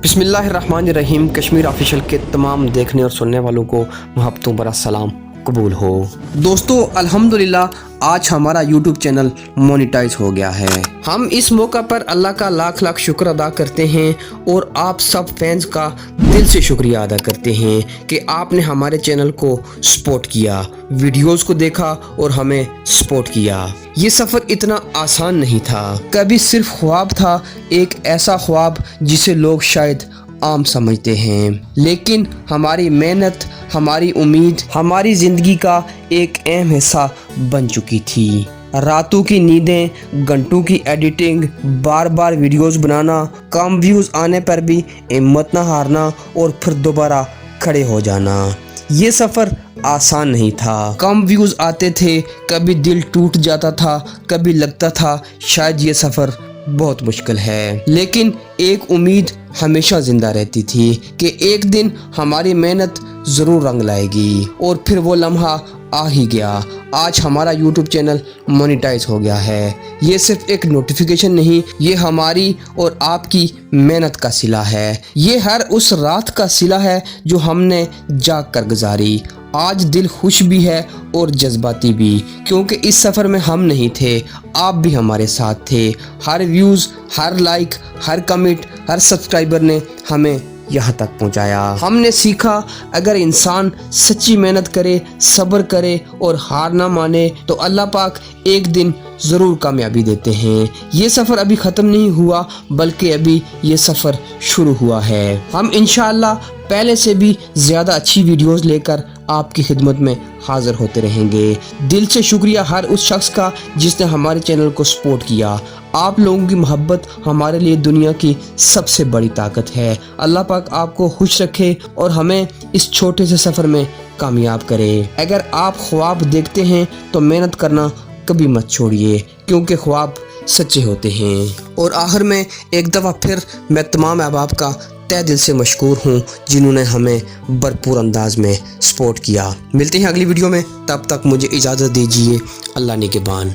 बिस्मिल्लाहिर्रहमानिर्रहीम। कश्मीर ऑफिशियल के तमाम देखने और सुनने वालों को मुहब्बतों भरा सलाम कबूल हो। दोस्तों अल्हम्दुलिल्लाह आज हमारा यूट्यूब चैनल मोनेटाइज हो गया है। हम इस मौका पर अल्लाह का लाख लाख शुक्र अदा करते हैं और आप सब फैंस का दिल से शुक्रिया अदा करते हैं कि आपने हमारे चैनल को सपोर्ट किया, वीडियोस को देखा और हमें सपोर्ट किया। ये सफ़र इतना आसान नहीं था, कभी सिर्फ ख्वाब था, एक ऐसा ख्वाब जिसे लोग शायद आम समझते हैं, लेकिन हमारी मेहनत, हमारी उम्मीद हमारी ज़िंदगी का एक अहम हिस्सा बन चुकी थी। रातों की नींदें, घंटों की एडिटिंग, बार बार वीडियोस बनाना, कम व्यूज़ आने पर भी हिम्मत ना हारना और फिर दोबारा खड़े हो जाना। ये सफ़र आसान नहीं था। कम व्यूज़ आते थे, कभी दिल टूट जाता था, कभी लगता था शायद ये सफ़र बहुत मुश्किल है, लेकिन एक उम्मीद हमेशा जिंदा रहती थी कि एक दिन हमारी मेहनत ज़रूर रंग लाएगी। और फिर वो लम्हा आ ही गया। आज हमारा YouTube चैनल मोनेटाइज हो गया है। ये सिर्फ एक नोटिफिकेशन नहीं, ये हमारी और आपकी मेहनत का सिला है। ये हर उस रात का सिला है जो हमने जाग कर गुजारी। आज दिल खुश भी है और जज्बाती भी, क्योंकि इस सफ़र में हम नहीं थे, आप भी हमारे साथ थे। हर व्यूज़, हर लाइक, हर कमेंट, हर सब्सक्राइबर ने हमें यहाँ तक पहुँचाया। हमने सीखा अगर इंसान सच्ची मेहनत करे, सब्र करे और हार ना माने तो अल्लाह पाक एक दिन ज़रूर कामयाबी देते हैं। ये सफ़र अभी ख़त्म नहीं हुआ, बल्कि अभी ये सफ़र शुरू हुआ है। हम इंशाअल्लाह पहले से भी ज़्यादा अच्छी वीडियोस लेकर आपकी खिदमत में हाज़िर होते रहेंगे। दिल से शुक्रिया हर उस शख्स का जिसने हमारे चैनल को सपोर्ट किया। आप लोगों की मोहब्बत हमारे लिए दुनिया की सबसे बड़ी ताकत है। अल्लाह पाक आपको खुश रखे और हमें इस छोटे से सफ़र में कामयाब करे। अगर आप ख्वाब देखते हैं तो मेहनत करना कभी मत छोड़िए, क्योंकि ख्वाब सच्चे होते हैं। और आखिर में एक दफ़ा फिर मैं तमाम अहबाब का तहे दिल से मशकूर हूँ जिन्होंने हमें भरपूर अंदाज में सपोर्ट किया। मिलते हैं अगली वीडियो में, तब तक मुझे इजाज़त दीजिए। अल्लाह निगहबान।